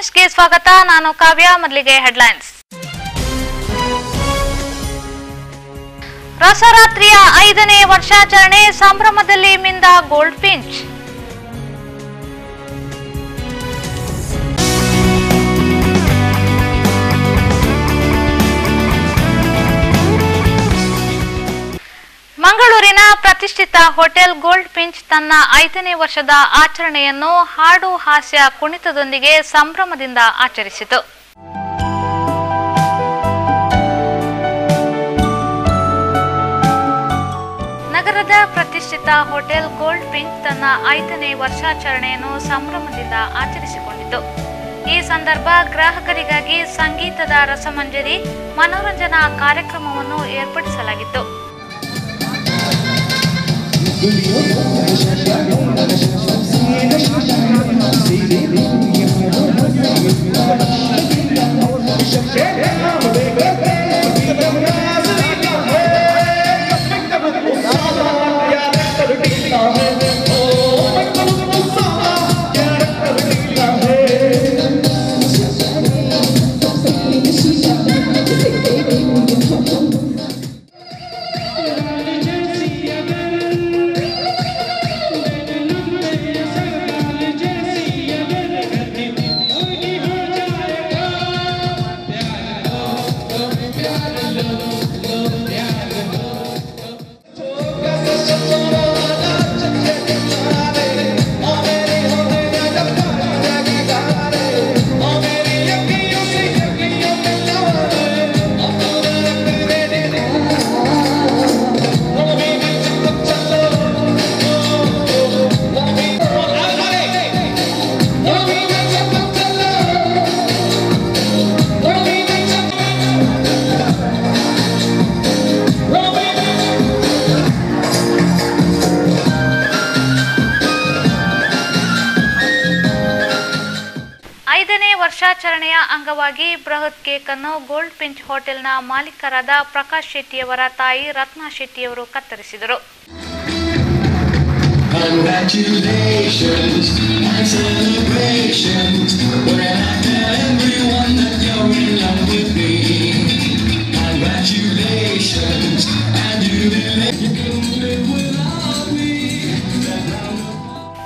ನ್ಯೂಸ್ಗೆ ಸ್ವಾಗತ. ನಾನು ಕಾವ್ಯ. ಮೊದಲಿಗೆ ಹೆಡ್ಲೈನ್ಸ್. ರಸರಾತ್ರಿಯ 5ನೇ ವರ್ಷಾಚರಣೆ ಸಂಭ್ರಮದಲ್ಲಿ ಮಿಂದ ಗೋಲ್ಡ್ ಫಿಂಚ್. ಮಂಗಳೂರಿನ ಪ್ರತಿಷ್ಠಿತ ಹೋಟೆಲ್ ಗೋಲ್ಡ್ ಫಿಂಚ್ ತನ್ನ 5ನೇ ವರ್ಷದ ಆಚರಣೆಯನ್ನು ಹಾಡು ಹಾಸ್ಯ ಕುಣಿತದೊಂದಿಗೆ ಸಂಭ್ರಮದಿಂದ ಆಚರಿಸಿತು. ನಗರದ ಪ್ರತಿಷ್ಠಿತ ಹೋಟೆಲ್ ಗೋಲ್ಡ್ ಫಿಂಚ್ ತನ್ನ 5ನೇ ವರ್ಷಾಚರಣೆಯನ್ನು ಸಂಭ್ರಮದಿಂದ ಆಚರಿಸಿಕೊಂಡಿತು. ಈ ಸಂದರ್ಭ ಗ್ರಾಹಕರಿಗಾಗಿ ಸಂಗೀತದ ರಸಮಂಜರಿ ಮನೋರಂಜನಾ ಕಾರ್ಯಕ್ರಮವನ್ನು ಏರ್ಪಡಿಸಲಾಗಿತ್ತು. ವರ್ಷಾಚರಣೆಯ ಅಂಗವಾಗಿ ಬೃಹತ್ ಕೇಕ್ ಅನ್ನು ಗೋಲ್ಡ್ ಫಿಂಚ್ ಹೋಟೆಲ್ನ ಮಾಲೀಕರಾದ ಪ್ರಕಾಶ್ ಶೆಟ್ಟಿಯವರ ತಾಯಿ ರತ್ನಾ ಶೆಟ್ಟಿಯವರು ಕತ್ತರಿಸಿದರು.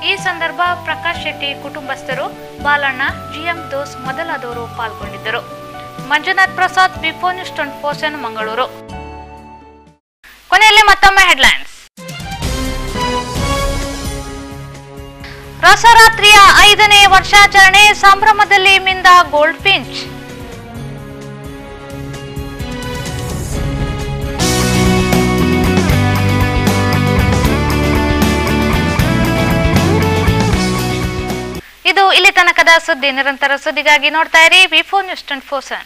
ಈ ಸಂದರ್ಭ ಪ್ರಕಾಶ್ ಶೆಟ್ಟಿ ಕುಟುಂಬಸ್ಥರು, ಬಾಲಣ್ಣ, ಜಿಎಂ ದೋಸ್ ಮೊದಲಾದವರು ಪಾಲ್ಗೊಂಡಿದ್ದರು. ಮಂಜುನಾಥ್ ಪ್ರಸಾದ್, ಬಿಫೋ ನ್ಯೂಸ್ 24/7 ಮಂಗಳೂರು. ಕೊನೆಯಲ್ಲಿ ಮತ್ತೊಮ್ಮೆ ಹೆಡ್ಲೈನ್ಸ್. ರಸರಾತ್ರಿಯ 5ನೇ ವರ್ಷಾಚರಣೆ ಸಂಭ್ರಮದಲ್ಲಿ ಮಿಂದ ಗೋಲ್ಡ್ ಫಿಂಚ್. ಇದು ಇಲ್ಲಿ ತನಕದ ಸುದ್ದಿ. ನಿರಂತರ ಸುದ್ದಿಗಾಗಿ ನೋಡ್ತಾ ಇರಿ ಬಿಫೋ ನ್ಯೂಸ್ 24/7.